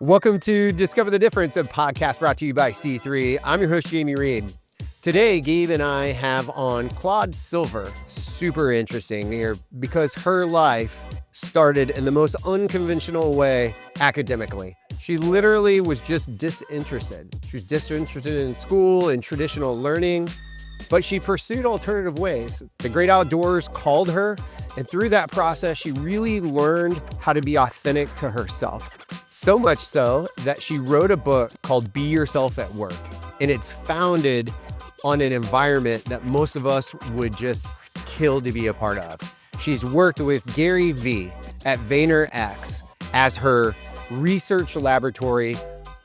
Welcome to Discover the Difference, a podcast brought to you by C3. I'm your host, Jamie Reed. Today, Gabe and I have on Claude Silver. Super interesting here because her life started in the most unconventional way academically. She literally was just disinterested. She was disinterested in school and traditional learning, but she pursued alternative ways. The great outdoors called her, and through that process, she really learned how to be authentic to herself. So much so that she wrote a book called Be Yourself at Work. And it's founded on an environment that most of us would just kill to be a part of. She's worked with Gary Vee at VaynerX as her research laboratory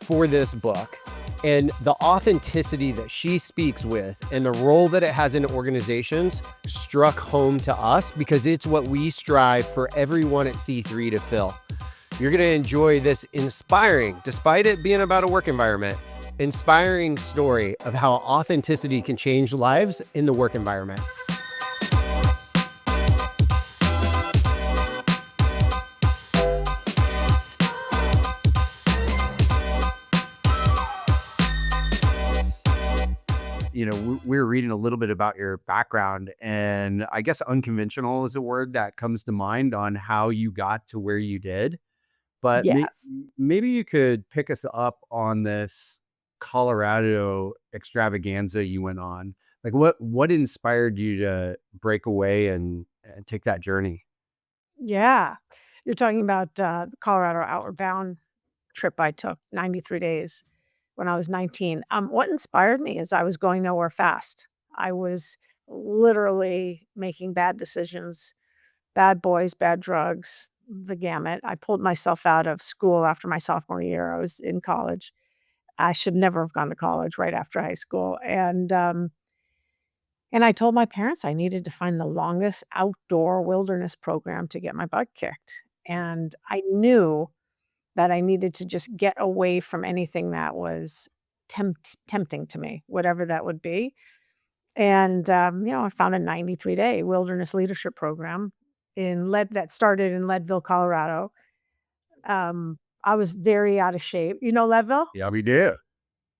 for this book. And the authenticity that she speaks with and the role that it has in organizations struck home to us because it's what we strive for everyone at C3 to fill. You're going to enjoy this inspiring, despite it being about a work environment, inspiring story of how authenticity can change lives in the work environment. You know, we were reading a little bit about your background, and I guess unconventional is a word that comes to mind on how you got to where you did. But Yes. maybe you could pick us up on this Colorado extravaganza you went on. Like what inspired you to break away and take that journey? Yeah. You're talking about, the Colorado Outward Bound trip I took, 93 days when I was 19. What inspired me is I was going nowhere fast. I was literally making bad decisions, bad boys, bad drugs, the gamut. I pulled myself out of school after my sophomore year. I was in college. I should never have gone to college right after high school, and I told my parents I needed to find the longest outdoor wilderness program to get my butt kicked, and I knew that I needed to just get away from anything that was tempting to me, whatever that would be, and, I found a 93-day wilderness leadership program that started in Leadville, Colorado. I was very out of shape. You know Leadville? Yeah, we do.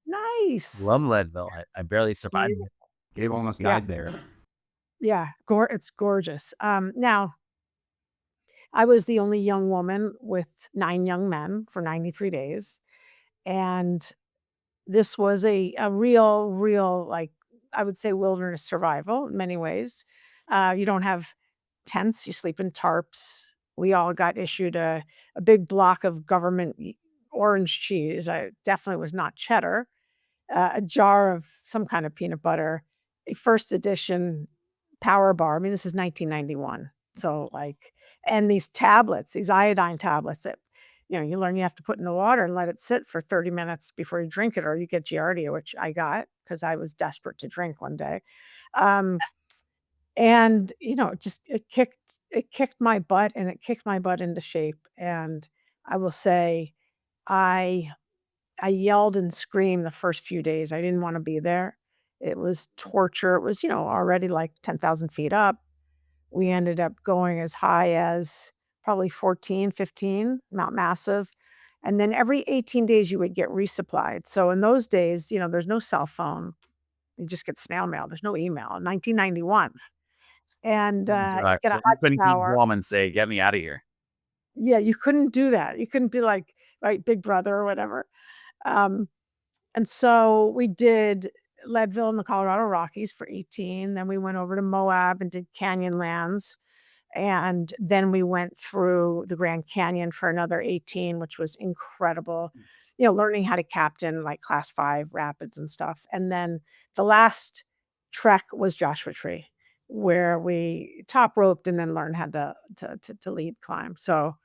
Love Nice. Leadville. I barely survived Beautiful. it. Gabe almost Yeah, died there. yeah, it's gorgeous. Now I was the only young woman with 9 young men for 93 days, and this was a real, like, I would say wilderness survival in many ways. You don't have tents, you sleep in tarps. We all got issued a big block of government orange cheese. I definitely was not cheddar, a jar of some kind of peanut butter, a first edition Power Bar. I mean, this is 1991. So, like, and these tablets, these iodine tablets that, you learn you have to put in the water and let it sit for 30 minutes before you drink it, or you get giardia, which I got because I was desperate to drink one day. Um, and just it kicked my butt, and it kicked my butt into shape. And I will say, I I yelled and screamed the first few days. I didn't wanna be there. It was torture. It was, already like 10,000 feet up. We ended up going as high as probably 14, 15, Mount Massive, and then every 18 days you would get resupplied. So in those days, there's no cell phone. You just get snail mail. There's no email. 1991. And, get a Exactly. You hot couldn't keep shower. warm and say, "Get me out of here." Yeah, you couldn't do that. You couldn't be like, right, Big Brother or whatever. Um And so we did Leadville in the Colorado Rockies for 18, then we went over to Moab and did Canyonlands, and then we went through the Grand Canyon for another 18, which was incredible, learning how to captain, like, Class 5 rapids and stuff, and then the last trek was Joshua Tree, where we top roped and then learned how to lead climb, so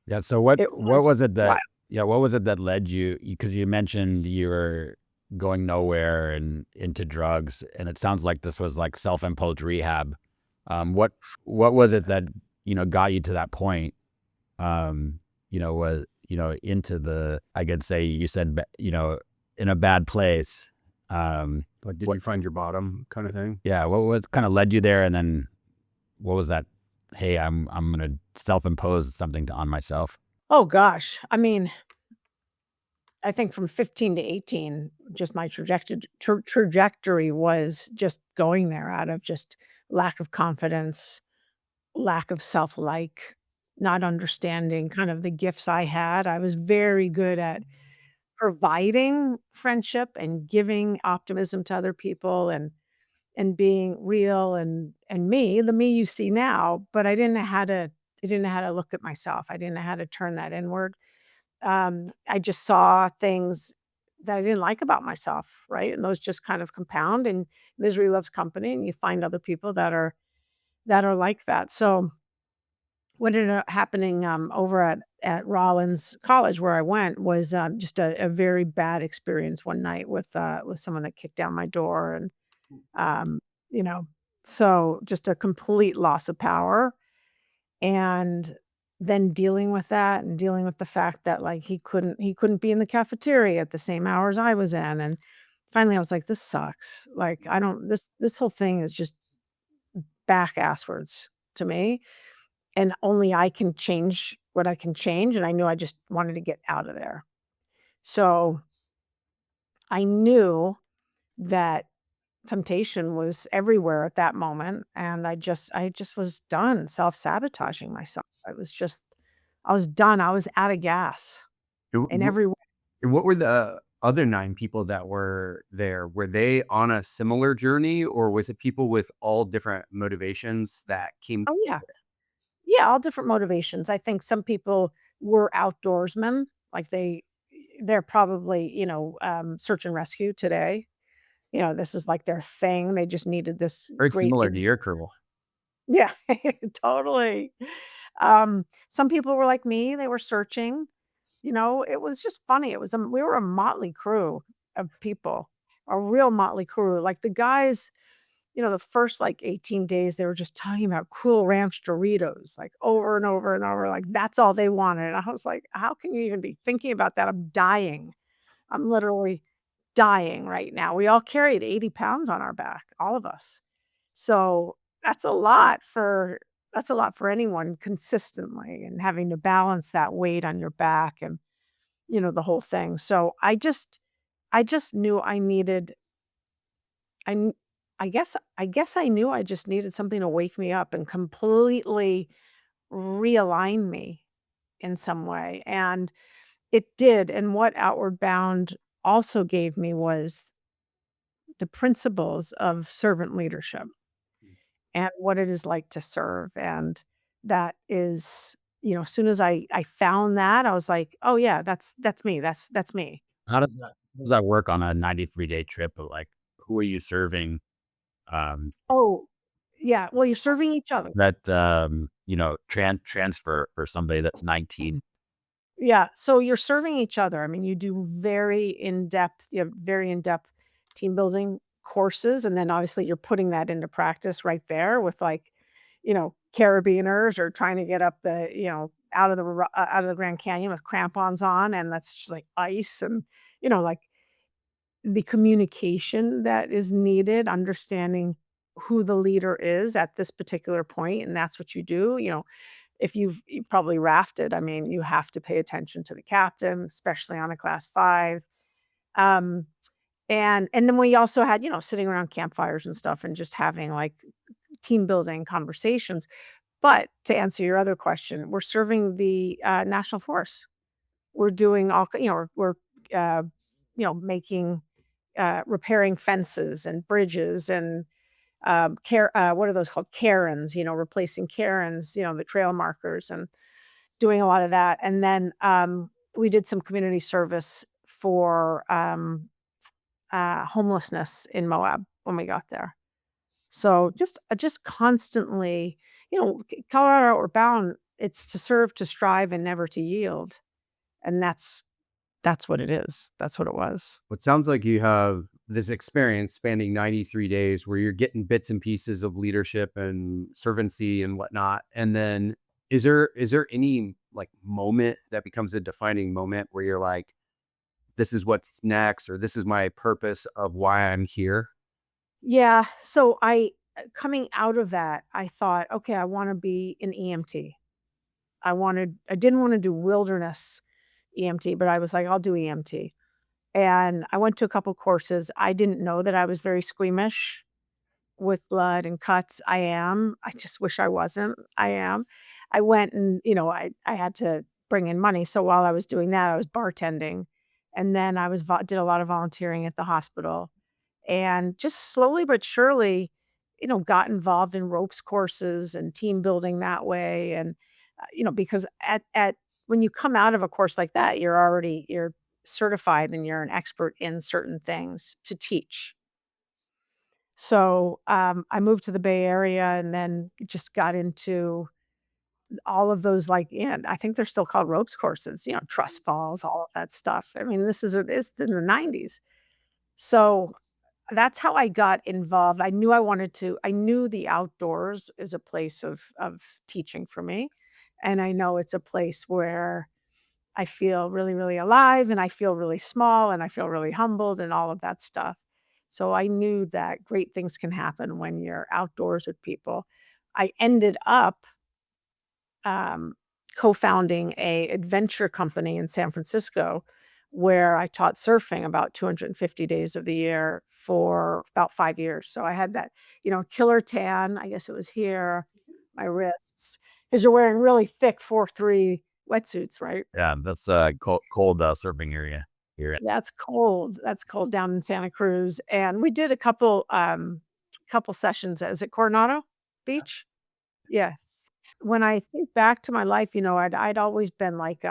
Yeah, so what it what was was it wild. that what was it that led you, because you mentioned you were going nowhere and into drugs, and it sounds like this was like self-imposed rehab. What was it that, got you to that point? Was, into the, I could say you said, in a bad place. Like, did What you find your bottom kind of thing? Yeah, what kind of led you there, and then what was that? Hey, I'm gonna self-impose something on myself. Oh gosh, I mean, I think from 15 to 18, just my trajectory was just going there out of just lack of confidence, lack of self-like, not understanding kind of the gifts I had. I was very good at providing friendship and giving optimism to other people and being real and me, the me you see now, but I didn't know how to look at myself. I didn't know how to turn that inward. I just saw things that I didn't like about myself, right? And those just kind of compound and misery loves company and you find other people that are like that. So what ended up happening over at Rollins College where I went was just a very bad experience one night with someone that kicked down my door and um, you know, so just a complete loss of power and then dealing with that and dealing with the fact that, like, he couldn't be in the cafeteria at the same hours I was in, and finally I was like, "This sucks." Like, I don't this whole thing is just back asswards to me, and only I can change what I can change, and I knew I just wanted to get out of there. So, I knew that temptation was everywhere at that moment, and I just was done self-sabotaging myself. I was done, I was out of gas W- in w- every way. What were the other 9 people that were there? Were they on a similar journey, or was it people with all different motivations that came? Oh, yeah. Yeah, all different motivations. I think some people were outdoorsmen, like they're probably, search and rescue today. This is like their thing, they just needed this Very great similar to in your crew. Yeah, totally. Some people were like me, they were searching. It was just funny. We were a motley crew of people, a real motley crew. Like the guys, the first like 18 days, they were just talking about Cool Ranch Doritos, like over and over and over. Like that's all they wanted. And I was like, how can you even be thinking about that? I'm dying. I'm literally dying right now. We all carried 80 pounds on our back, all of us. So that's a lot for anyone consistently and having to balance that weight on your back and the whole thing. So I just knew I needed I kn I guess I knew I just needed something to wake me up and completely realign me in some way, and it did, and what Outward Bound also gave me was the principles of servant leadership and what it is like to serve, and that is as soon as I found that, I was like, "Oh, yeah, that's me, that's me." How does that work on a 93-day trip? But like, who are you serving? Um, Oh, yeah, well, you're serving each other. that transfer for somebody that's 19. Yeah, so you're serving each other. I mean, you have very in-depth team building courses, and then obviously you're putting that into practice right there with like, carabiners or trying to get up out of the Grand Canyon with crampons on, and that's just like ice and like the communication that is needed, understanding who the leader is at this particular point, and that's what you do. If you probably rafted, I mean, you have to pay attention to the captain, especially on a class 5. Um, and then we also had, sitting around campfires and stuff and just having, like, team building conversations. But to answer your other question, we're serving the, national forest. We're doing all ki uh, making, repairing fences and bridges and, what are those called? Cairns, replacing cairns, the trail markers and doing a lot of that, and then, we did some community service for, homelessness in Moab when we got there. So just constantly, Colorado Outward Bound, it's to serve, to strive, and never to yield, and that's what it is. That's what it was. It sounds like you have this experience spanning 93 days where you're getting bits and pieces of leadership and servancy and whatnot. And then is there any like moment that becomes a defining moment where you're like, this is what's next, or this is my purpose of why I'm here? Yeah, so coming out of that, I thought, "Okay, I wanna be an EMT." I didn't wanna do wilderness, EMT, but I was like, I'll do EMT. And I went to a couple courses. I didn't know that I was very squeamish with blood and cuts. I am. I just wish I wasn't. I am. I went and, I had to bring in money. So while I was doing that, I was bartending. And then I did a lot of volunteering at the hospital and just slowly but surely, got involved in ropes courses and team building that way. And, because at when you come out of a course like that, you're certified and you're an expert in certain things to teach. So, I moved to the Bay Area and then just got into all of those, like, I think they're still called ropes courses, trust falls, all of that stuff. I mean, it's in the 90s. So, that's how I got involved. I knew the outdoors is a place of teaching for me, and I know it's a place where I feel really, really alive, and I feel really small, and I feel really humbled and all of that stuff. So I knew that great things can happen when you're outdoors with people. I ended up, um, co-founding a adventure company in San Francisco where I taught surfing about 250 days of the year for about 5 years. So I had that, killer tan, I guess it was here, my wrists, because 'cause you're wearing really thick 4-3 wetsuits, right? Yeah, that's cold surfing area here. That's cold. That's cold down in Santa Cruz, and we did a couple sessions. Is it Coronado Beach? Yeah. When I think back to my life, I'd always been like,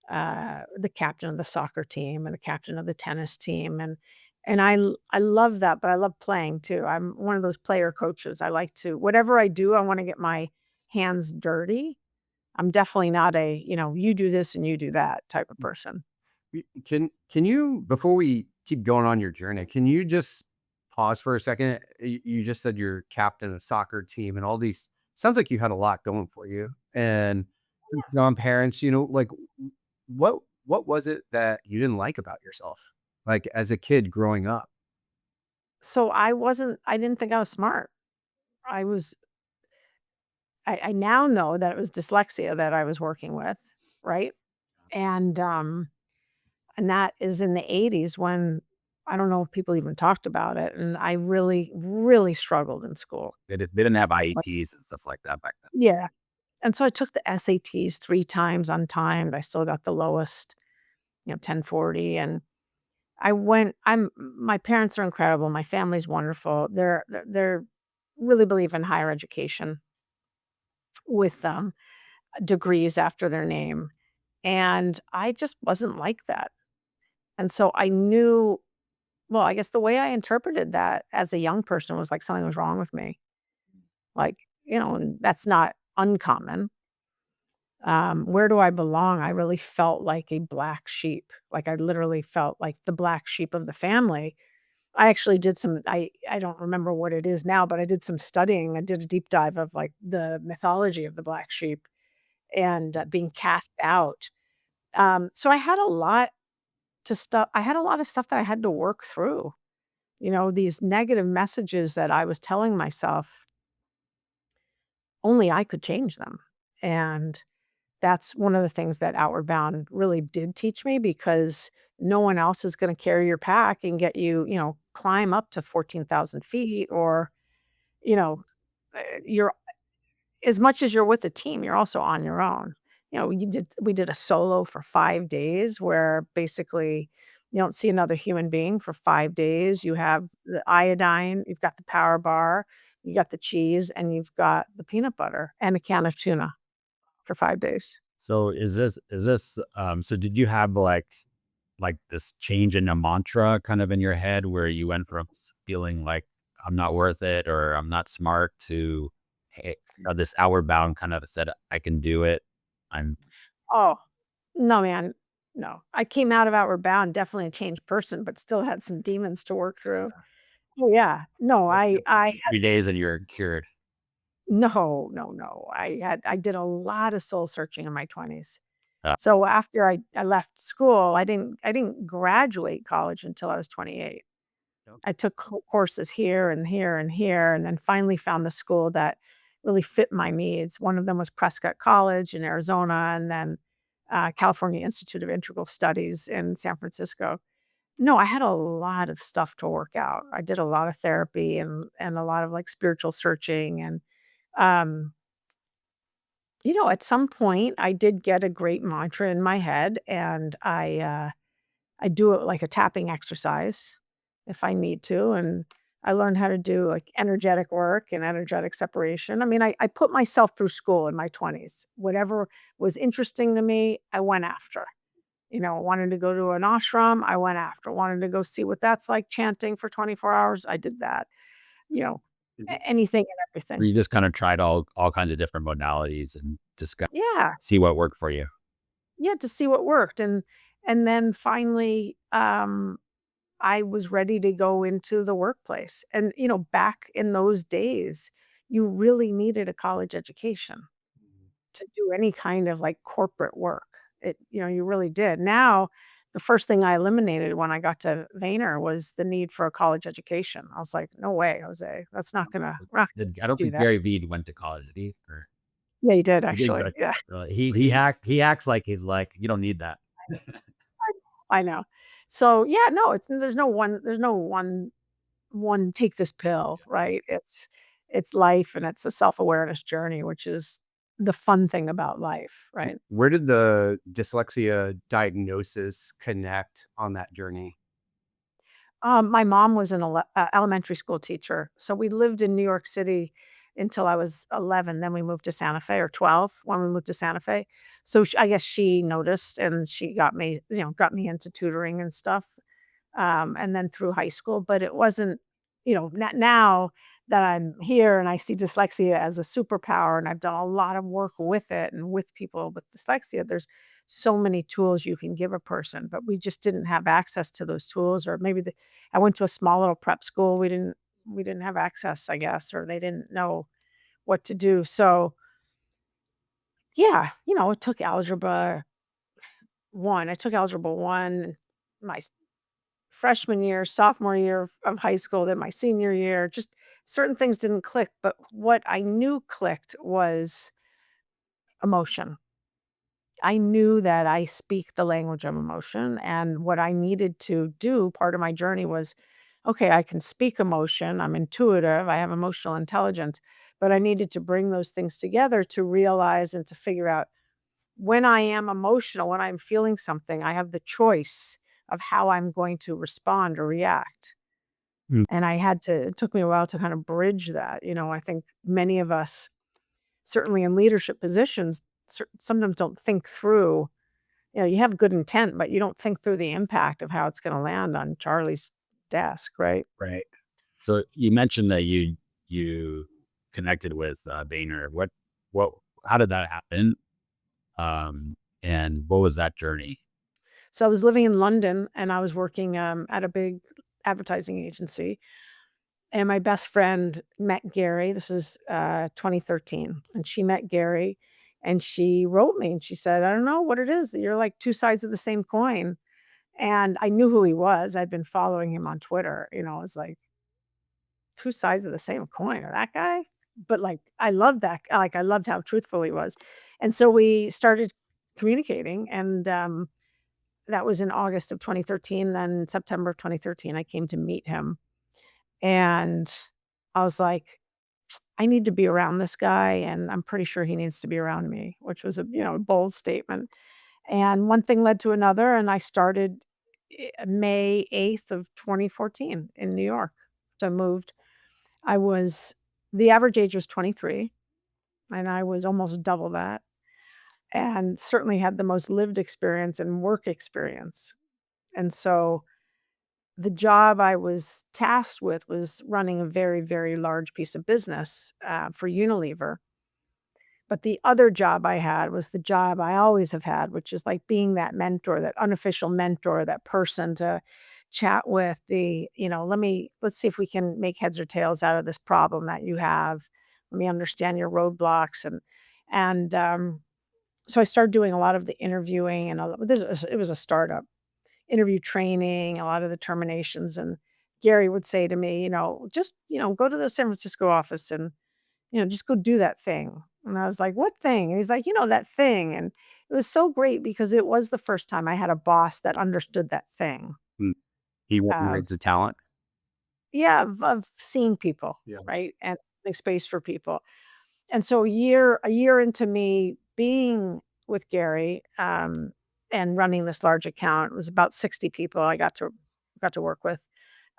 the captain of the soccer team and the captain of the tennis team, and I love that, but I love playing too. I'm one of those player coaches. I like to whatever I do, I wanna get my hands dirty. I'm definitely not a, "You do this and you do that" type of person. Can you, before we keep going on your journey, can you just pause for a second? You just said you're captain of soccer team and all these sounds like you had a lot going for you. And non-parents, like what what was it that you didn't like about yourself? Like as a kid growing up? So I didn't think I was smart. I was I now know that it was dyslexia that I was working with, right? And, and that is in the '80s when I don't know if people even talked about it, and I really, really struggled in school. They didn't have Like IEPs and stuff like that back then. yeah, and so I took the SATs 3 times untimed, I still got the lowest, 1040, and my parents are incredible, my family's wonderful, they're really believe in higher education with, degrees after their name, and I just wasn't like that. And so I knew well, I guess the way I interpreted that as a young person was like something was wrong with me. Like, and that's not uncommon. Where do I belong? I really felt like a black sheep. Like I literally felt like the black sheep of the family. I actually did I don't remember what it is now, but I did some studying. I did a deep dive of like the mythology of the black sheep and being cast out. So I had a lot of stuff that I had to work through. These negative messages that I was telling myself, only I could change them. And that's one of the things that Outward Bound really did teach me because no one else is going to carry your pack and get you, climb up to 14,000 feet or, you know, you're as much as you're with a team, you're also on your own. We did a solo for 5 days where basically you don't see another human being for 5 days. You have the iodine, you've got the power bar, you got the cheese, and you've got the peanut butter and a can of tuna for 5 days. So so did you have like this change in a mantra kind of in your head where you went from feeling like I'm not worth it or I'm not smart to hey, this outward bound kind of said I can do it. I'm Oh, no, man. No. I came out of Outward Bound definitely a changed person, but still had some demons to work through. Oh, yeah. No, I 3 days and you're cured. no, no, no. I did a lot of soul searching in my 20s. Uh, So after I left school, I didn't graduate college until I was 28. Yep. I took courses here and here and here, and then finally found the school that really fit my needs. One of them was Prescott College in Arizona, and then California Institute of Integral Studies in San Francisco. No, I had a lot of stuff to work out. I did a lot of therapy and a lot of like spiritual searching and um at some point I did get a great mantra in my head and I do it like a tapping exercise if I need to and I learned how to do like energetic work and energetic separation. I mean, I put myself through school in my 20s. Whatever was interesting to me, I went after. Wanted to go to an ashram, I went after. Wanted to go see what that's like chanting for 24 hours, I did that. You know, Mhm. anything and Where everything. you just kind of tried all kinds of different modalities and just got Yeah. see what worked for you. Yeah, to see what worked. And then finally, I was ready to go into the workplace. And, back in those days, you really needed a college education to do any kind of like corporate work. You really did. Now, the first thing I eliminated when I got to Vayner was the need for a college education. I was like, no way, Jose. We're not I don't gonna do think that. Gary Vee went to college, did he? Or Yeah, you did he did actually. go to Yeah, really? He acts like he's like, you don't need that. I know. So yeah, no, there's no one take this pill, right? It's life and it's a self-awareness journey, which is the fun thing about life, right? Where did the dyslexia diagnosis connect on that journey? My mom was an elementary school teacher, so we lived in New York City until I was 11, then we moved to Santa Fe, or 12 when we moved to Santa Fe. So I guess she noticed and she got me into tutoring and stuff. And then through high school, but it wasn't, not now that I'm here and I see dyslexia as a superpower and I've done a lot of work with it and with people with dyslexia. There's so many tools you can give a person, but we just didn't have access to those tools, or maybe I went to a small little prep school. We didn't have access, I guess, or they didn't know what to do. So yeah, it took algebra one. I took algebra one my freshman year, sophomore year of high school, then my senior year, just certain things didn't click. But what I knew clicked was emotion. I knew that I speak the language of emotion. And what I needed to do, part of my journey was okay, I can speak emotion. I'm intuitive. I have emotional intelligence. But I needed to bring those things together to realize and to figure out when I am emotional, when I'm feeling something, I have the choice of how I'm going to respond or react. Mm. And it took me a while to kind of bridge that. I think many of us, certainly in leadership positions, sometimes don't think through, you have good intent, but you don't think through the impact of how it's going to land on Charlie's desk, right? Right. So you mentioned that you connected with Boehner. What how did that happen? And what was that journey? So I was living in London and I was working at a big advertising agency. And my best friend met Gary. This is 2013. And she met Gary and she wrote me and she said, I don't know what it is. You're like two sides of the same coin. And I knew who he was. I'd been following him on Twitter. It's like two sides of the same coin, or that guy. But like, I loved that. Like, I loved how truthful he was. And so we started communicating. And that was in August of 2013. Then September of 2013, I came to meet him. And I was like, I need to be around this guy, and I'm pretty sure he needs to be around me, which was a bold statement. And one thing led to another, and I started May 8th of 2014 in New York. So I moved. I was The average age was 23, and I was almost double that, and certainly had the most lived experience and work experience. And so the job I was tasked with was running a very, very large piece of business for Unilever. But the other job I had was the job I always have had, which is like being that mentor, that unofficial mentor, that person to chat with. Let's see if we can make heads or tails out of this problem that you have. Let me understand your roadblocks. And so I started doing a lot of the interviewing and it was a startup interview training, a lot of the terminations. And Gary would say to me, just, go to the San Francisco office and, just go do that thing. And I was like, what thing? And he's like, that thing. And it was so great because it was the first time I had a boss that understood that thing Mm. He of, recognized the talent. yeah, of seeing people, Yeah. right? And making space for people. And so a year into me being with Gary, and running this large account, it was about 60 people I got to work with.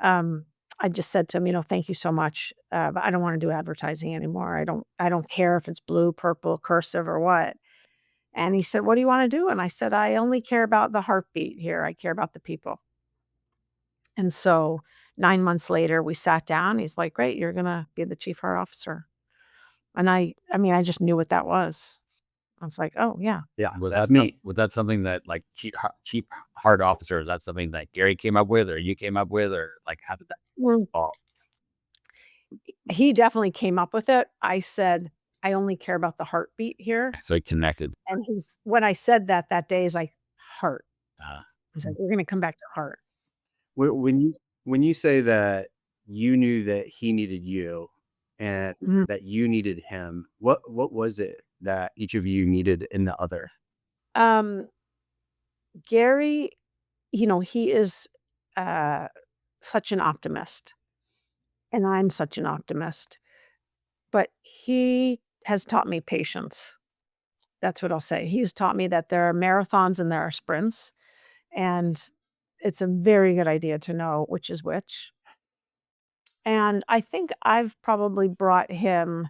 Um, I just said to him, "Thank you so much, but I don't wanna do advertising anymore. I don't care if it's blue, purple, cursive, or what." And he said, "What do you wanna do?" And I said, "I only care about the heartbeat here. I care about the people." And so 9 months later, we sat down. He's like, "Great, you're gonna be the chief heart officer." And I mean, I just knew what that was. I was like, "Oh, yeah, Yeah, Was that's that me. was that something that like chief heart officer? Is that something that Gary came up with, or you came up with, or like how did that well." fall? He definitely came up with it. I said, "I only care about the heartbeat here." So it connected. And when I said that day, he's like, "Heart." Uh, He's like, "We're gonna come back to heart." When you say that you knew that he needed you and Mhm. that you needed him, what was it that each of you needed in the other? Um, Gary, he is, uh, such an optimist, and I'm such an optimist, but he has taught me patience. That's what I'll say. He's taught me that there are marathons and there are sprints, and it's a very good idea to know which is which. And I think I've probably brought him,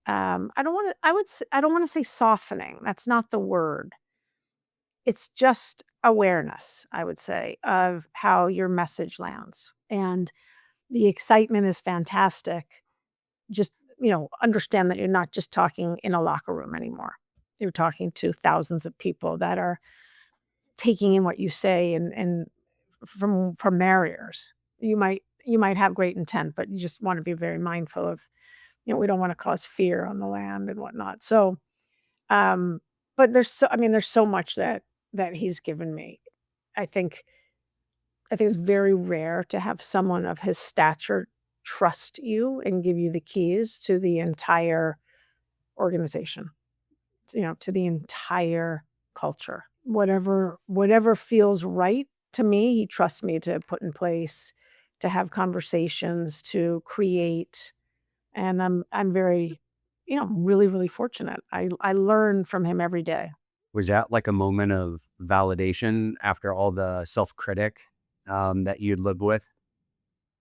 I don't wanna say softening, that's not the word. It's just awareness, I would say, of how your message lands. And the excitement is fantastic. Just, understand that you're not just talking in a locker room anymore. You're talking to thousands of people that are taking in what you say, and from barriers. You might have great intent, but you just wanna be very mindful of, we don't wanna cause fear on the land and whatnot. So, um, but there's so much that he's given me. I think I think it's very rare to have someone of his stature trust you and give you the keys to the entire organization, to the entire culture. Whatever feels right to me, he trusts me to put in place, to have conversations, to create, and I'm very, really, really fortunate. I learn from him every day. Was that like a moment of validation after all the self-critic that you'd lived with?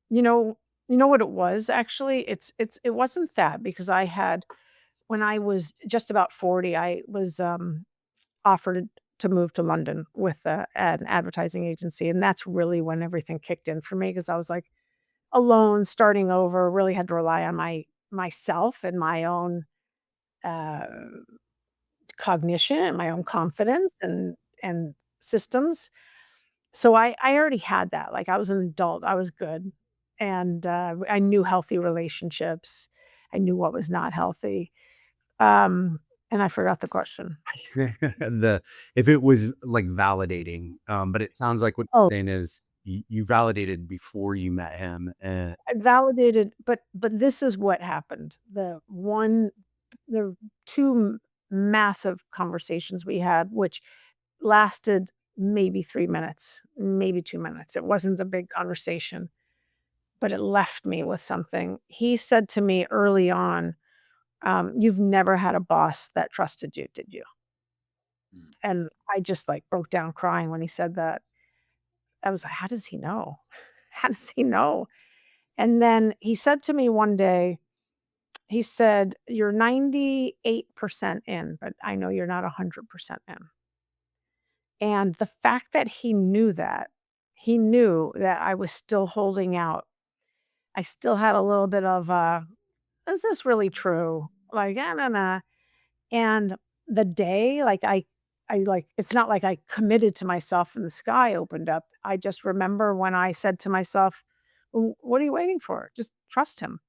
You know you know what it was actually? It wasn't that because when I was just about 40, I was, offered to move to London with, an advertising agency, and that's really when everything kicked in for me because I was, like, alone, starting over, really had to rely on myself and my own, uh, cognition and my own confidence and systems. So I already had that, like, I was an adult, I was good, and, I knew healthy relationships, I knew what was not healthy, and I forgot the question. The if it was like validating, but it sounds like what Oh, you're saying is you validated before you met him, and I validated, but this is what happened. The 2 massive conversations we had, which lasted maybe 3 minutes, maybe 2 minutes. It wasn't a big conversation, but it left me with something. He said to me early on, "You've never had a boss that trusted you, did you?" Mm. And I just, like, broke down crying when he said that. I was like, "How does he know? How does he know?" And then he said to me one day, he said, "You're 98% in, but I know you're not 100% in." And the fact that he knew that I was still holding out. I still had a little bit of, "Is this really true?" Like, "Ah, nah, nah." And the day, like, it's not like I committed to myself and the sky opened up. I just remember when I said to myself, What are you waiting for? Just trust him."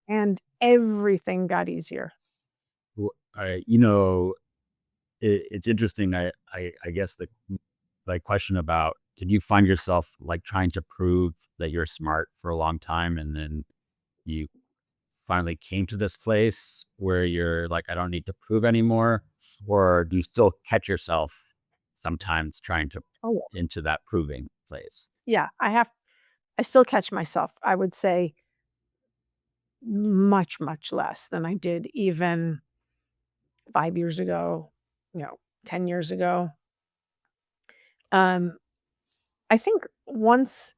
And everything got easier. Well, it's interesting. I guess the like question about did you find yourself like trying to prove that you're smart for a long time, and then you finally came to this place where you're like, I don't need to prove anymore? Or do you still catch yourself sometimes trying to Oh, into that proving place? yeah, I still catch myself. I would say much, much less than I did even 5 years ago, 10 years ago. Um, I think once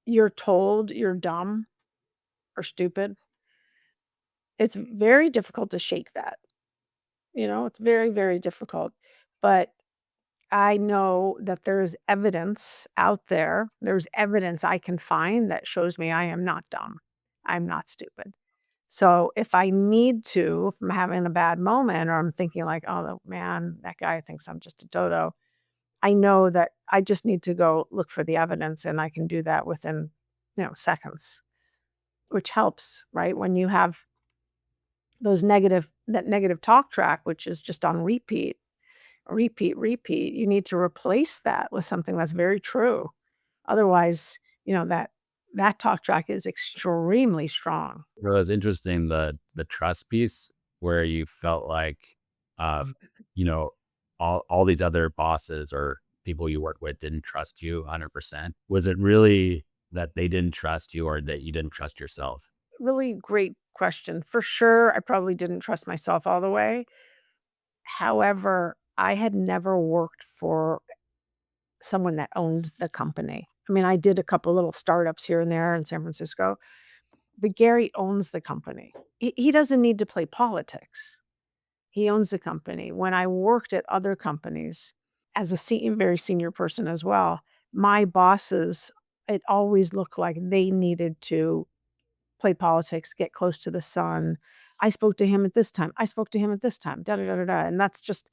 you're told you're dumb or stupid, it's very difficult to shake that. It's very, very difficult. But I know that there's evidence out there. There's evidence I can find that shows me I am not dumb. I'm not stupid. So if I need to, if I'm having a bad moment or I'm thinking like, oh man, that guy thinks I'm just a dodo, I know that I just need to go look for the evidence and I can do that within, seconds, which helps, right? When you have that negative talk track, which is just on repeat, repeat, repeat, you need to replace that with something that's very true. Otherwise, that talk track is extremely strong. It was interesting, the trust piece where you felt like, you know, all these other bosses or people you work with didn't trust you 100%. Was it really that they didn't trust you or that you didn't trust yourself? Really great question. For sure, I probably didn't trust myself all the way. However, I had never worked for someone that owned the company. I mean, I did a couple little startups here and there in San Francisco, but Gary owns the company. He doesn't need to play politics. He owns the company. When I worked at other companies as a very senior person as well, my bosses, it always looked like they needed to play politics, get close to the sun. I spoke to him at this time. I spoke to him at this time. Da da da da da. And that's just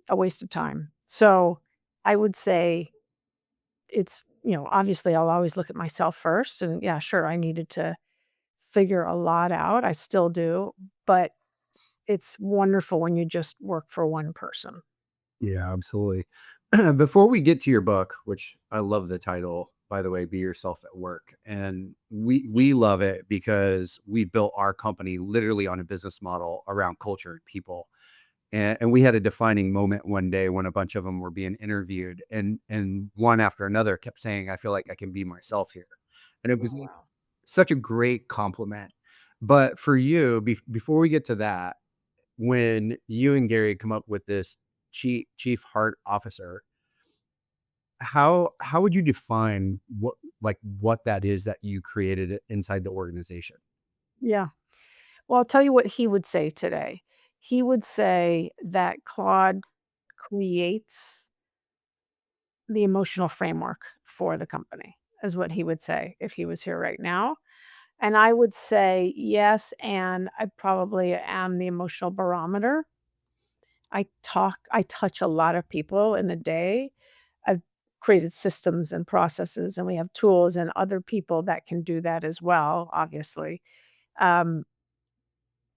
a waste of time. So I would say it's, obviously I'll always look at myself first. And yeah, sure, I needed to figure a lot out. I still do. But it's wonderful when you just work for one person. Yeah, absolutely. Before we get to your book, which I love the title, by the way, Be Yourself at Work. And we love it because we built our company literally on a business model around culture and people. And we had a defining moment one day when a bunch of them were being interviewed, and one after another kept saying, I feel like I can be myself here. And it was Oh, wow. such a great compliment. But for you, before we get to that, when you and Gary come up with this chief heart officer, how would you define what that is that you created inside the organization? Yeah. Well, I'll tell you what he would say today. He would say that Claude creates the emotional framework for the company, is what he would say if he was here right now. And I would say, yes, and I probably am the emotional barometer. I touch a lot of people in a day. I've created systems and processes, and we have tools and other people that can do that as well, obviously. Um,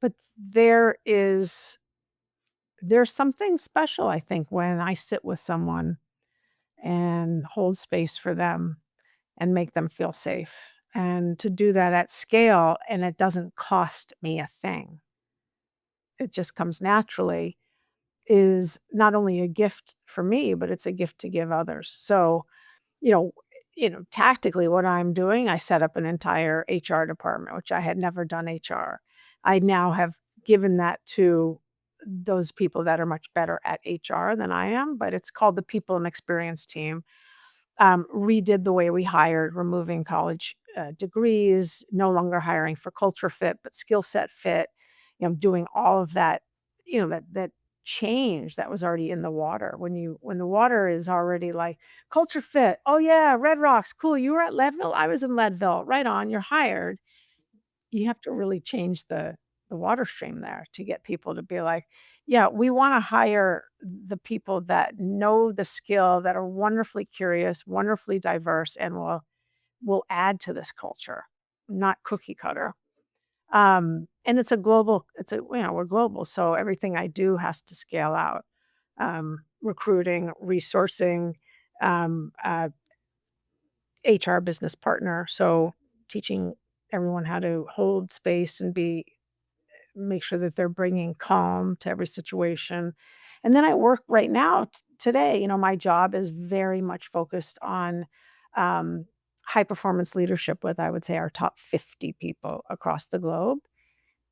but there's something special, I think, when I sit with someone and hold space for them and make them feel safe. And to do that at scale, and it doesn't cost me a thing. It just comes naturally, is not only a gift for me, but it's a gift to give others. So, you know, tactically what I'm doing, I set up an entire HR department, which I had never done HR. I now have given that to those people that are much better at HR than I am, but it's called the People and Experience Team. Redid the way we hired, removing college degrees, no longer hiring for culture fit, but skill set fit, doing all of that, that change that was already in the water. When the water is already like culture fit, oh yeah, Red Rocks, cool. You were at Leadville, I was in Leadville, right on, you're hired. You have to really change the water stream there to get people to be like, yeah, we want to hire the people that know the skill, that are wonderfully curious, wonderfully diverse, and will add to this culture, not cookie cutter. And we're global, so everything I do has to scale out. Recruiting, resourcing, um, uh, HR business partner. So teaching everyone how to hold space and make sure that they're bringing calm to every situation. And then I work right now today, my job is very much focused on um, high performance leadership with, I would say, our top 50 people across the globe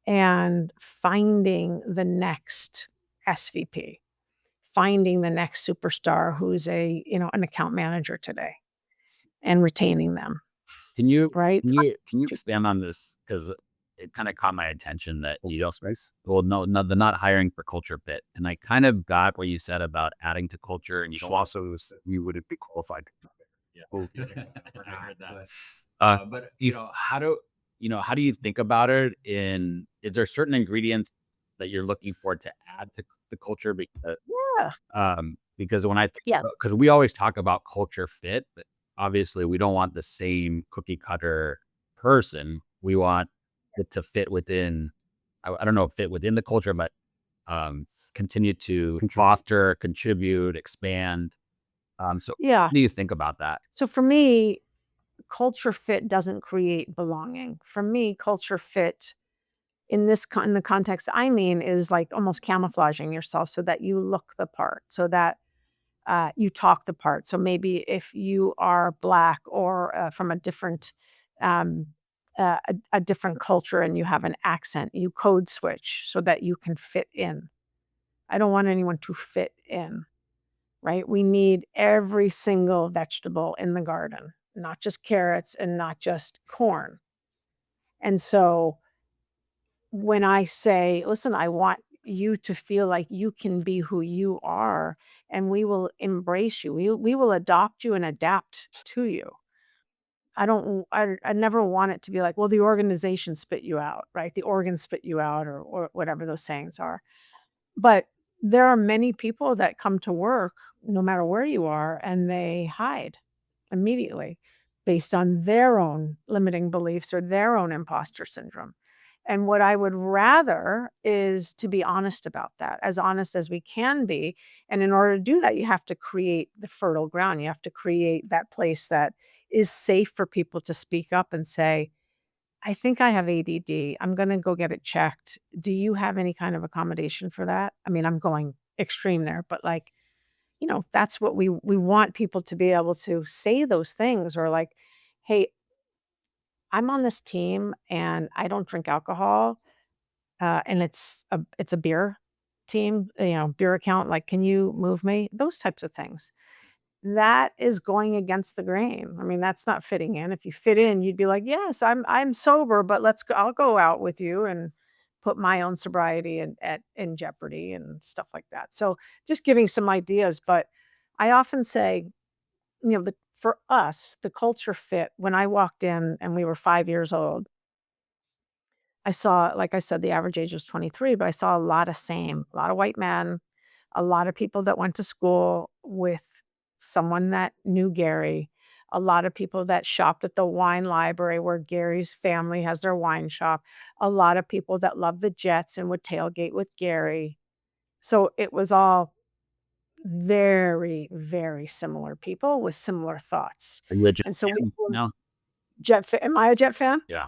and finding the next SVP, finding the next superstar who's an account manager today and retaining them, Can you right? can you expand on this? Because it kind of caught my attention that you don't well, no, they're not hiring for culture fit. And I kind of got what you said about adding to culture, and you also said you wouldn't be qualified. Yeah. I heard that. But how do you think about it? Is there certain ingredients that you're looking for to add to the culture? Yeah. Because when I think Yes. because we always talk about culture fit, but obviously we don't want the same cookie cutter person. We want it to fit within. I don't know, fit within the culture, but continue to foster, contribute, expand. So, Yeah. what do you think about that? So for me, culture fit doesn't create belonging. For me, culture fit in the context I mean is like almost camouflaging yourself so that you look the part, so that you talk the part. So maybe if you are Black or from a different um, a different culture and you have an accent, you code switch so that you can fit in. I don't want anyone to fit in, right? We need every single vegetable in the garden, not just carrots and not just corn. And so when I say, listen, I want you to feel like you can be who you are and we will embrace you. We will adopt you and adapt to you. I never want it to be like, well, the organization spit you out, right? The organ spit you out or whatever those sayings are. But there are many people that come to work no matter where you are and they hide immediately based on their own limiting beliefs or their own imposter syndrome. And what I would rather is to be honest about that, as honest as we can be. And in order to do that, you have to create the fertile ground. You have to create that place that is safe for people to speak up and say, I think I have ADD. I'm gonna go get it checked. Do you have any kind of accommodation for that? I mean, I'm going extreme there, but like, that's what we want people to be able to say those things or like, "Hey, I'm on this team and I don't drink alcohol, and it's a beer team, beer account, like, can you move me?" Those types of things. That is going against the grain. I mean, that's not fitting in. If you fit in, you'd be like, "Yes, I'm sober, but I'll go out with you and put my own sobriety in jeopardy," and stuff like that. So, just giving some ideas, but I often say, for us, the culture fit when I walked in and we were 5 years old, I saw, like I said, the average age was 23, but I saw a lot of white men, a lot of people that went to school with someone that knew Gary, a lot of people that shopped at the wine library where Gary's family has their wine shop, a lot of people that loved the Jets and would tailgate with Gary. So it was all very, very similar people with similar thoughts. Are you a Jet And so we fan were now? Am I a Jet fan? Yeah.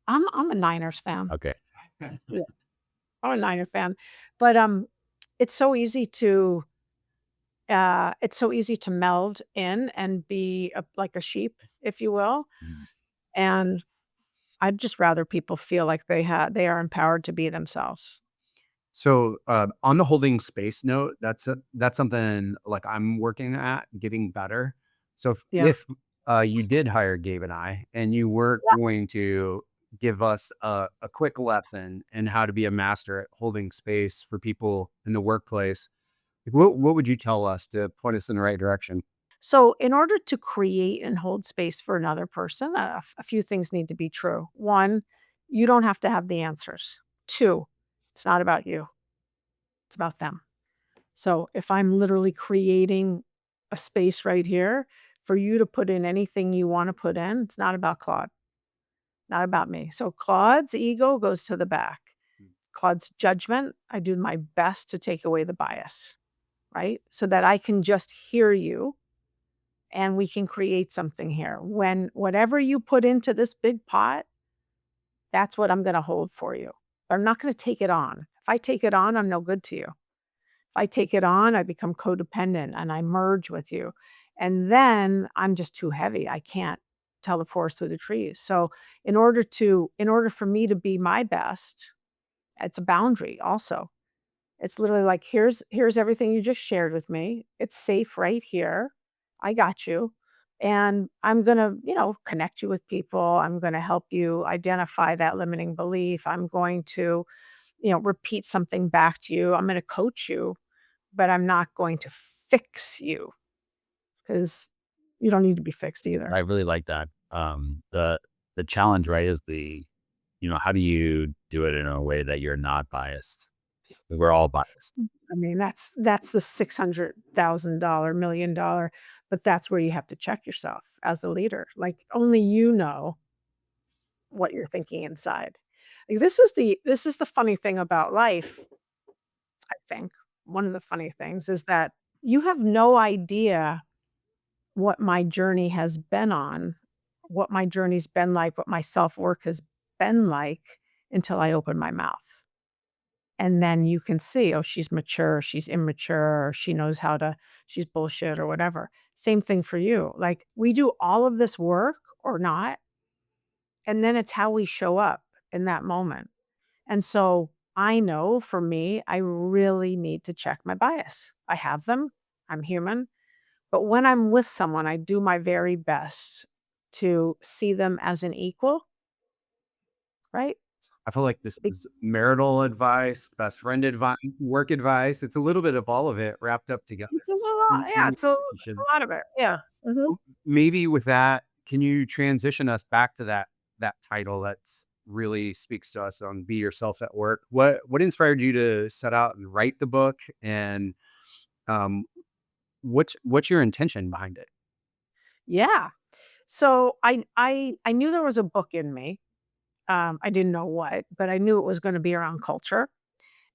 I'm a Niners fan. Okay. Yeah, I'm a Niner fan. But, it's so easy to meld in and be like a sheep, if you will, Mhm. and I'd just rather people feel like they are empowered to be themselves. So, on the holding space note, that's something like I'm working at getting better. So Yeah. if you did hire Gabe and I, and you were Yeah. going to give us a quick lesson in how to be a master at holding space for people in the workplace, like, what would you tell us to point us in the right direction? So in order to create and hold space for another person, a few things need to be true. 1, you don't have to have the answers. 2, it's not about you, it's about them. So if I'm literally creating a space right here for you to put in anything you want to put in, it's not about Claude, not about me. So Claude's ego goes to the back. Claude's judgment, I do my best to take away the bias, right? So that I can just hear you and we can create something here. When whatever you put into this big pot, that's what I'm gonna hold for you. But I'm not gonna take it on. If I take it on, I'm no good to you. If I take it on, I become codependent and I merge with you. And then I'm just too heavy. I can't tell the forest through the trees. So in order for me to be my best, it's a boundary also. It's literally like, here's everything you just shared with me. It's safe right here. I got you. And I'm going to, connect you with people. I'm going to help you identify that limiting belief. I'm going to, repeat something back to you. I'm going to coach you, but I'm not going to fix you because you don't need to be fixed either. I really like that. The challenge, right, is how do you do it in a way that you're not biased? We're all biased. I mean, that's the $600,000, $1,000,000, but that's where you have to check yourself as a leader. Like, only you know what you're thinking inside. Like, this is the funny thing about life, I think. One of the funny things is that you have no idea what my journey has been on, what my journey's been like, what my self-work has been like until I open my mouth. And then you can see, oh, she's mature, she's immature, or she knows how to, she's bullshit or whatever. Same thing for you. Like, we do all of this work or not, and then it's how we show up in that moment. And so I know for me, I really need to check my bias. I have them. I'm human. But when I'm with someone, I do my very best to see them as an equal, right? I feel like this is marital advice, best friend advice, work advice. It's a little bit of all of it wrapped up together. It's a little, yeah, In it's a relationship. lot of it. Yeah. Mhm. Maybe with that, can you transition us back to that title that's really speaks to us on Be Yourself at Work? What inspired you to set out and write the book, and um, what's your intention behind it? Yeah. So I knew there was a book in me. I didn't know what, but I knew it was gonna be around culture.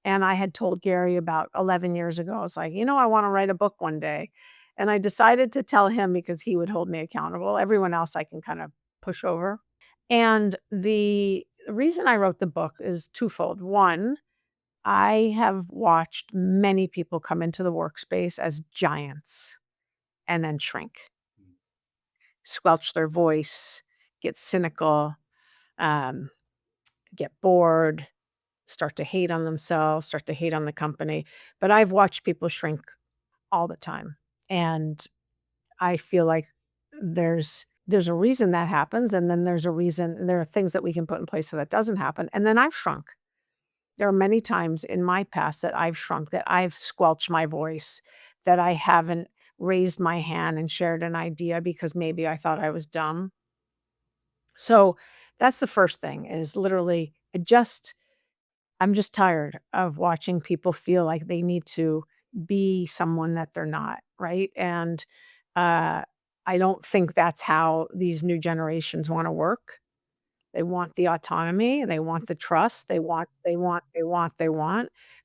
And I had told Gary about 11 years ago, I was like, I wanna write a book one day. And I decided to tell him because he would hold me accountable. Everyone else I can kind of push over. And the reason I wrote the book is twofold. One, I have watched many people come into the workspace as giants and then shrink, squelch their voice, get cynical, um, get bored, start to hate on themselves, start to hate on the company. But I've watched people shrink all the time. And I feel like there's a reason that happens. And then there's a reason, there are things that we can put in place so that doesn't happen. And then I've shrunk. There are many times in my past that I've shrunk, that I've squelched my voice, that I haven't raised my hand and shared an idea because maybe I thought I was dumb. So that's the first thing is literally I'm just tired of watching people feel like they need to be someone that they're not, right? And uh, I don't think that's how these new generations want to work. They want the autonomy, they want the trust, they want,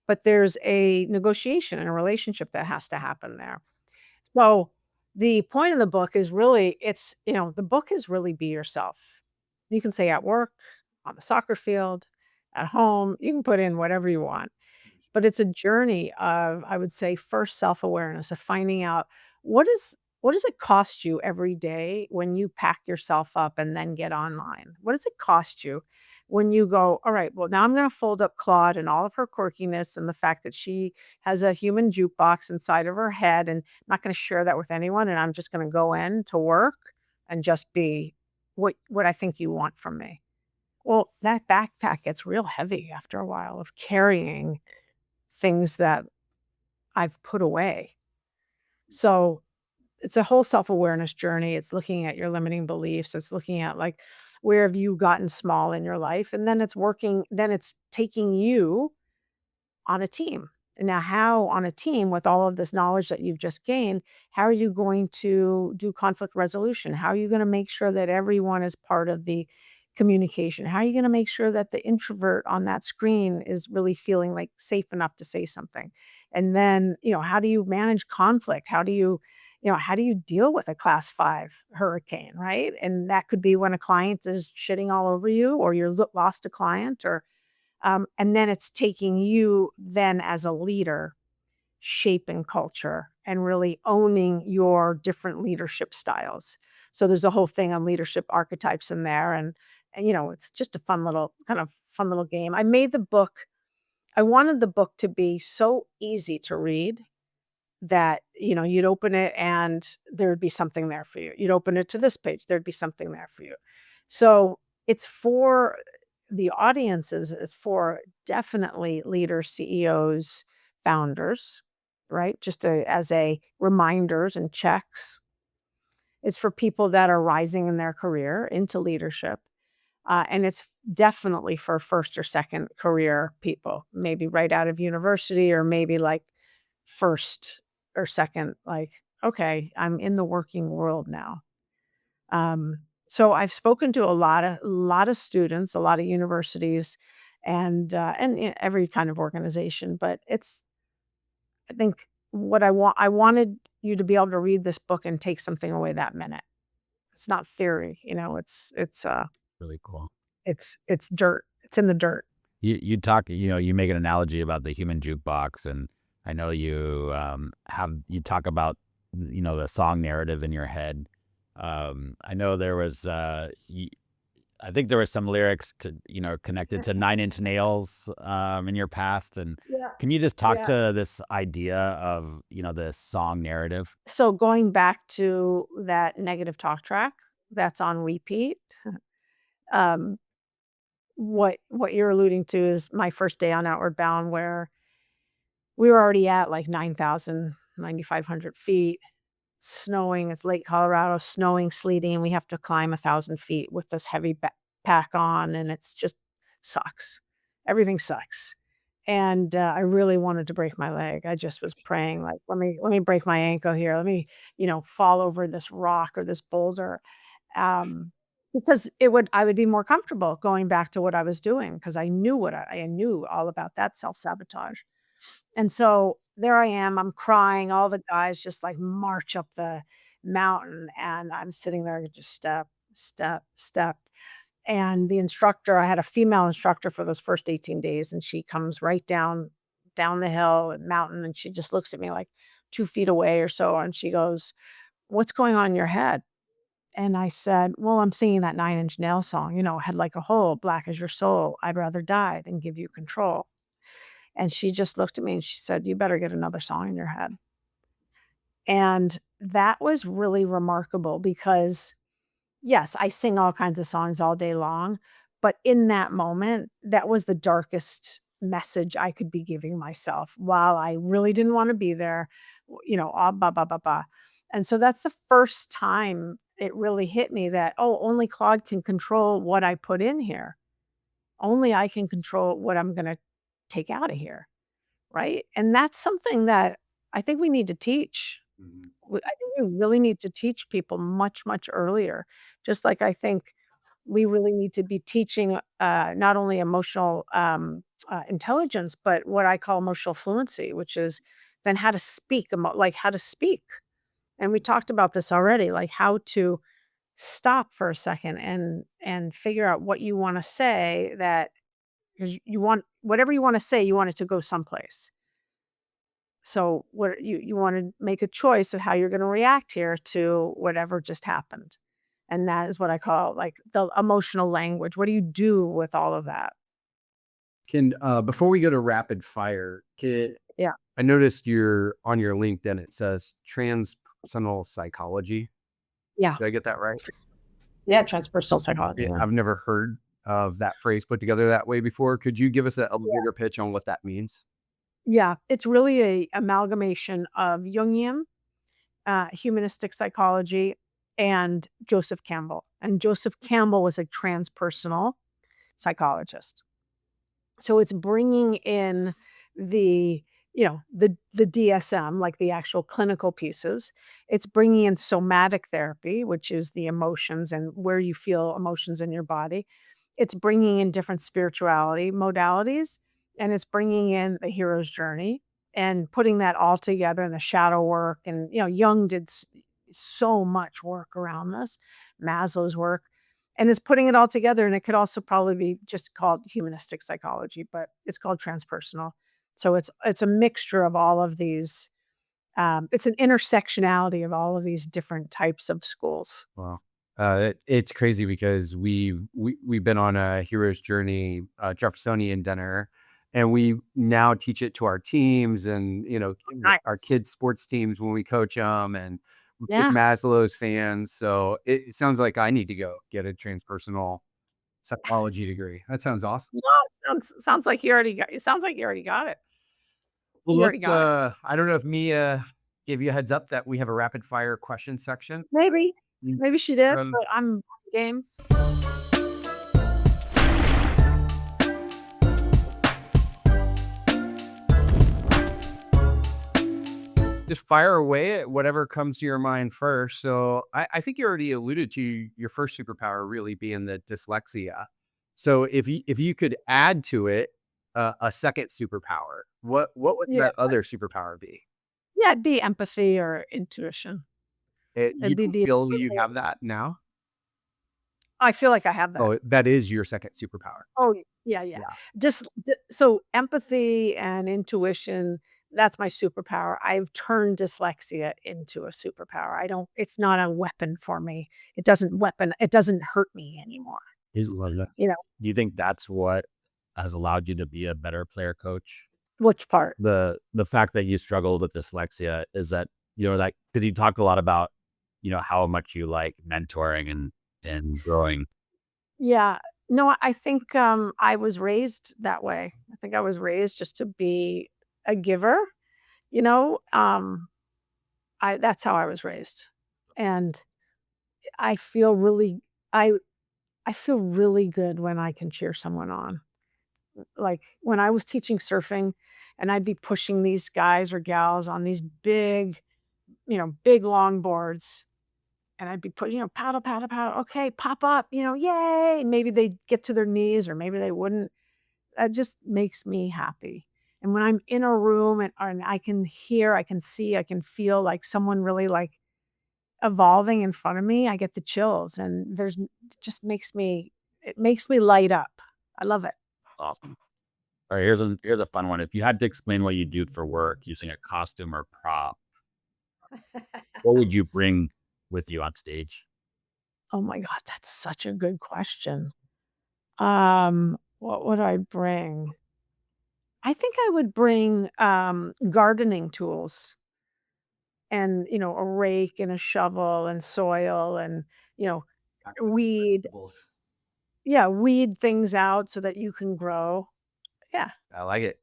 but there's a negotiation and a relationship that has to happen there. So the point of the book is really the book is really be yourself. You can say at work, on the soccer field, at home, you can put in whatever you want. But it's a journey of, I would say, first self-awareness of finding out what does it cost you every day when you pack yourself up and then get online? What does it cost you when you go, all right, well, now I'm going to fold up Claude and all of her quirkiness and the fact that she has a human jukebox inside of her head and I'm not going to share that with anyone. And I'm just going to go in to work and just be what I think you want from me. Well, that backpack gets real heavy after a while of carrying things that I've put away. So it's a whole self-awareness journey. It's looking at your limiting beliefs. It's looking at like where have you gotten small in your life? And then it's taking you on a team. Now, how on a team with all of this knowledge that you've just gained, how are you going to do conflict resolution? How are you going to make sure that everyone is part of the communication? How are you going to make sure that the introvert on that screen is really feeling like safe enough to say something? And then, how do you manage conflict? How do you, how do you deal with a class 5 hurricane, right? And that could be when a client is shitting all over you, or you're lost a client, or and then it's taking you then as a leader, shaping culture and really owning your different leadership styles. So there's a whole thing on leadership archetypes in there, and it's just a fun little game. I wanted the book to be so easy to read that, you'd open it and there'd be something there for you. You'd open it to this page, there'd be something there for you. So it's for the audiences, is for definitely leaders, CEOs, founders, right? Just as a reminders and checks. It's for people that are rising in their career into leadership. And it's definitely for first or second career people, maybe right out of university, or maybe like first or second, like, okay, I'm in the working world now. So I've spoken to a lot of students, a lot of universities, and every kind of organization. But I think I wanted you to be able to read this book and take something away that minute. It's not theory, Really cool. it's dirt. It's in the dirt. You talk, you make an analogy about the human jukebox, and I know you talk about, the song narrative in your head. I know there was, I think there was some lyrics to, connected to Nine Inch Nails, in your past. And Yeah, can you just talk yeah. to this idea of, the song narrative? So going back to that negative talk track that's on repeat, um, what you're alluding to is my first day on Outward Bound, where we were already at like 9,000, 9,500 feet, snowing. It's Lake Colorado, snowing, sleeting, and we have to climb 1,000 feet with this heavy pack on, and it's just sucks. Everything sucks. And I really wanted to break my leg. I just was praying, like, let me break my ankle here. Let me, fall over this rock or this boulder, um, because I would be more comfortable going back to what I was doing, because I knew all about that self sabotage. And so there I am, I'm crying, all the guys just, like, march up the mountain, and I'm sitting there just step, step, step, and the instructor, I had a female instructor for those first 18 days, and she comes right down the hill and mountain, and she just looks at me, like, 2 feet away or so, and she goes, "What's going on in your head?" And I said, "Well, I'm singing that Nine Inch Nails song, head like a hole, black as your soul. I'd rather die than give you control." And she just looked at me and she said, "You better get another song in your head." And that was really remarkable because, yes, I sing all kinds of songs all day long, but in that moment, that was the darkest message I could be giving myself while I really didn't wanna be there, ah, bah, bah, bah, bah. And so that's the first time it really hit me that, "Oh, only Claude can control what I put in here. Only I can control what I'm gonna take out of here." Right? And that's something that I think we need to teach. Mhm. I think we really need to teach people much, much earlier. Just like I think we really need to be teaching, not only emotional, intelligence, but what I call emotional fluency, which is then how to speak, like how to speak. And we talked about this already, like how to stop for a second and figure out what you wanna say, that 'cause you want whatever you wanna say, you want it to go someplace. So what you wanna make a choice of how you're gonna react here to whatever just happened. And that is what I call, like, the emotional language. What do you do with all of that? Can before we go to rapid fire, Yeah. I noticed you're on your LinkedIn, it says transpersonal psychology. Yeah. Did I get that right? Yeah, transpersonal psychology, Yeah, yeah. I've never heard of that phrase put together that way before. Could you give us a elevator pitch on what that means? Yeah, it's really a amalgamation of Jungian, humanistic psychology, and Joseph Campbell. And Joseph Campbell was a transpersonal psychologist. So it's bringing in the, the DSM, like the actual clinical pieces. It's bringing in somatic therapy, which is the emotions and where you feel emotions in your body. It's bringing in different spirituality modalities, and it's bringing in the hero's journey and putting that all together and the shadow work. And, Jung did so much work around this, Maslow's work, and it's putting it all together. And it could also probably be just called humanistic psychology, but it's called transpersonal. So it's a mixture of all of these. It's an intersectionality of all of these different types of schools. Wow. It's crazy because we've been on a hero's journey, Jeffersonian dinner, and we now teach it to our teams and our Nice. kids' sports teams when we coach them, and we're big Yeah. Maslow's fans. So it sounds like I need to go get a transpersonal psychology degree. That sounds awesome. No, sounds like you already got. It sounds like you already got it. Well, You already let's. got it. I don't know if Mia gave you a heads up that we have a rapid fire question section. Maybe, Mm, maybe she did, um, but I'm game. Just fire away at whatever comes to your mind first. So I think you already alluded to your first superpower really being the dyslexia. So if you could add to it a second superpower, what would Yeah, that other superpower be? yeah, it'd be empathy or intuition. You It'd be don't the feel you equivalent. have that now? I feel like I have that. Oh, that is your second superpower. Oh, yeah, yeah. Yeah. Just so empathy and intuition, that's my superpower. I've turned dyslexia into a superpower. I don't It's not a weapon for me. It doesn't hurt me anymore. Love that. You know, Do you think that's what has allowed you to be a better player coach? which part? The fact that you struggled with dyslexia is that, that because you talk a lot about, how much you like mentoring and growing. Yeah. No, I think I was raised that way. I think I was raised just to be a giver, you know? I That's how I was raised. And I feel really I I feel really good when I can cheer someone on. Like when I was teaching surfing and I'd be pushing these guys or gals on these big long boards, and I'd be paddle, paddle, paddle. Okay, pop up, yay. And maybe they'd get to their knees or maybe they wouldn't. That just makes me happy. And when I'm in a room and I can hear, I can see, I can feel like someone really like evolving in front of me, I get the chills and it makes me light up. I love it. Awesome. All right, here's a fun one. If you had to explain what you do for work using a costume or prop, what would you bring with you on stage? Oh my God, that's such a good question. What would I bring? I think I would bring gardening tools and, a rake and a shovel and soil and, you know, weed. Yeah, weed things out so that you can grow. Yeah. I like it.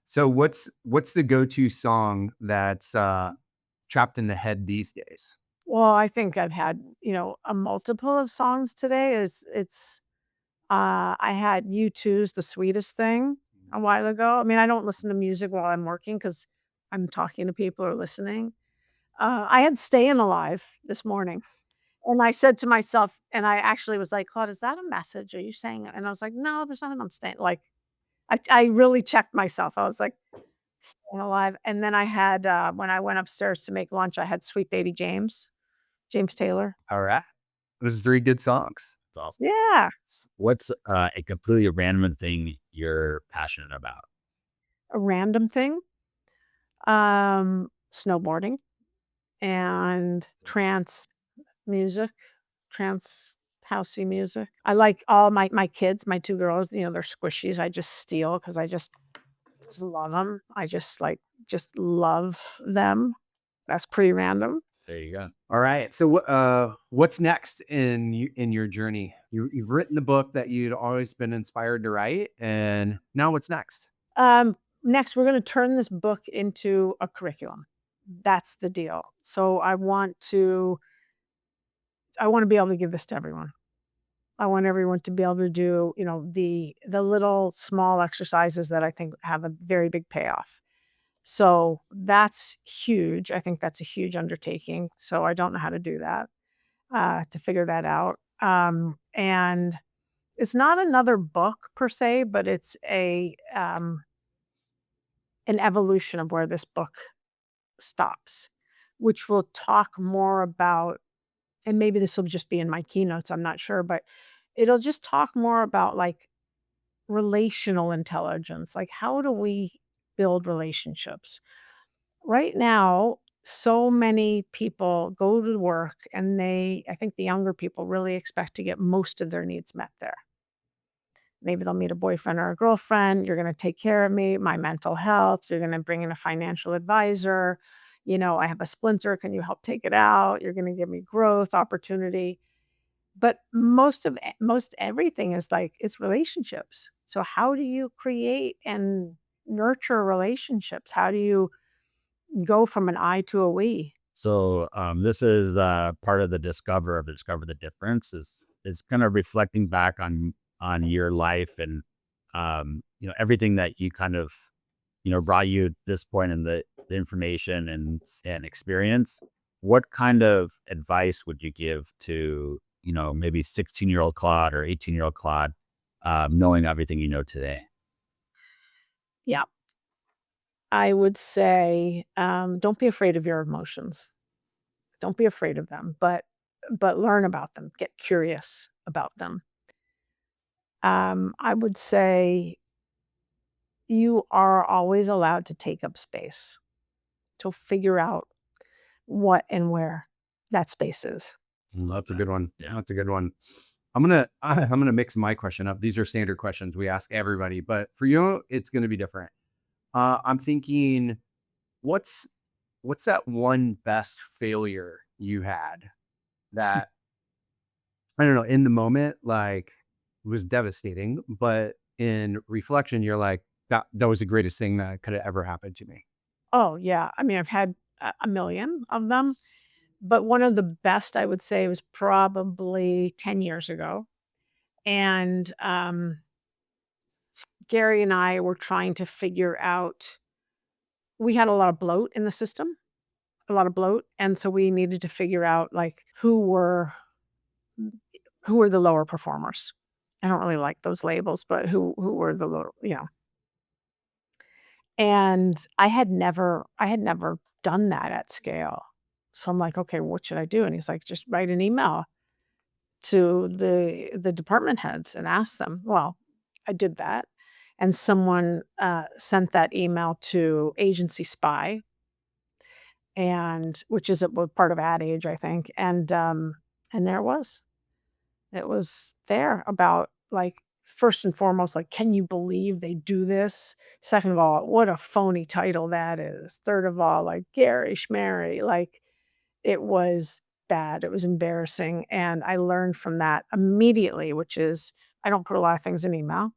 So what's the go-to song that's trapped in the head these days? Well, I think I've had, a multiple of songs today. I had U2's The Sweetest Thing a while ago. I mean, I don't listen to music while I'm working because I'm talking to people or listening. I had Stayin' Alive this morning, and I said to myself and I actually was like, "Claude, is that a message? Are you saying it?" And I was like, "No, there's nothing I'm staying," like, I really checked myself. I was like, "Stayin' Alive," and then I had, when I went upstairs to make lunch, I had Sweet Baby James Taylor. All right. Those are 3 good songs. It's awesome. Yeah, What's a completely random thing you're passionate about? a random thing, snowboarding and music, trance housey music. I like all my kids, my 2 girls, they're squishies. I just steal because I just love them. I just love them. That's pretty random. There you go. All right. So what's next in your journey? You've written the book that you'd always been inspired to write, and now what's next? Next, we're gonna turn this book into a curriculum. That's the deal. So I wanna be able to give this to everyone. I want everyone to be able to do, the little small exercises that I think have a very big payoff. So that's huge. I think that's a huge undertaking. So I don't know how to do that, to figure that out. And it's not another book per se, but it's an evolution of where this book stops, which will talk more about, and maybe this will just be in my keynotes, I'm not sure, but it'll just talk more about like relational intelligence. Like, how do we build relationships? Right now, so many people go to work and I think the younger people really expect to get most of their needs met there. Maybe they'll meet a boyfriend or a girlfriend. You're going to take care of me, my mental health. You're going to bring in a financial advisor. I have a splinter. Can you help take it out? You're going to give me growth opportunity. But most everything is like it's relationships. So how do you create and nurture relationships? How do you go from an I to a we? So this is part of the discover the difference is kind of reflecting back on your life and everything that you kind of brought you to this point in the information and experience. What kind of advice would you give to maybe 16-year-old Claude or 18-year-old Claude, knowing everything you know today? Yeah. I would say, don't be afraid of your emotions. Don't be afraid of them, but learn about them. Get curious about them. I would say you are always allowed to take up space. To figure out what and where that space is. That's a good one. Yeah. That's a good one. I'm gonna mix my question up. These are standard questions we ask everybody, but for you, it's gonna be different. I'm thinking, what's that one best failure you had that I don't know, in the moment, like was devastating, but in reflection, you're like, that was the greatest thing that could have ever happened to me. Oh, yeah. I mean, I've had a million of them, but one of the best I would say was probably 10 years ago. And Gary and I were trying to figure out, we had a lot of bloat in the system, a lot of bloat. And so we needed to figure out like who were the lower performers. I don't really like those labels, but who were the lower. And I had never done that at scale. So I'm like, "Okay, what should I do?" And he's like, "Just write an email to the department heads and ask them." Well, I did that, and someone, sent that email to Agency Spy, and which is a part of Ad Age, I think, and there it was. It was there about, like, first and foremost, like, can you believe they do this? Second of all, what a phony title that is. Third of all, like, Gary Schmary, like, it was bad, it was embarrassing, and I learned from that immediately, which is I don't put a lot of things in email,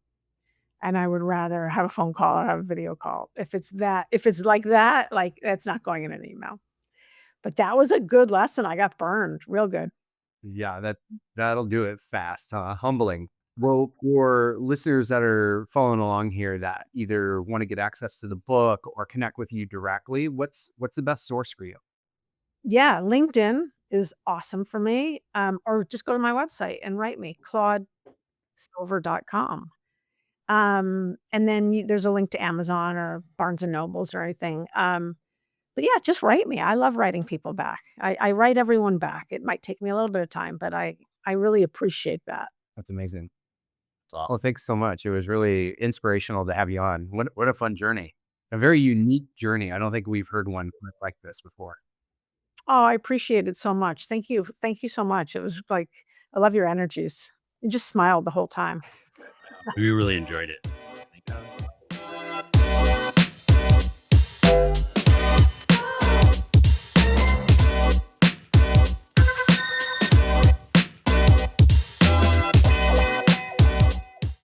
and I would rather have a phone call or have a video call. If it's like that, like, that's not going in an email. But that was a good lesson, I got burned real good. Yeah, that'll do it fast, huh? Humbling. Well, for listeners that are following along here that either want to get access to the book or connect with you directly, what's the best source for you? Yeah, LinkedIn is awesome for me, or just go to my website and write me, claudesilver.com. And then there's a link to Amazon or Barnes and Nobles or anything. But yeah, just write me. I love writing people back. I write everyone back. It might take me a little bit of time, but I really appreciate that. That's amazing. It's awesome. Well, thanks so much. It was really inspirational to have you on. What a fun journey. A very unique journey. I don't think we've heard one like this before. Oh, I appreciate it so much. Thank you. Thank you so much. It was like, I love your energies. You just smiled the whole time. We really enjoyed it. Thank you.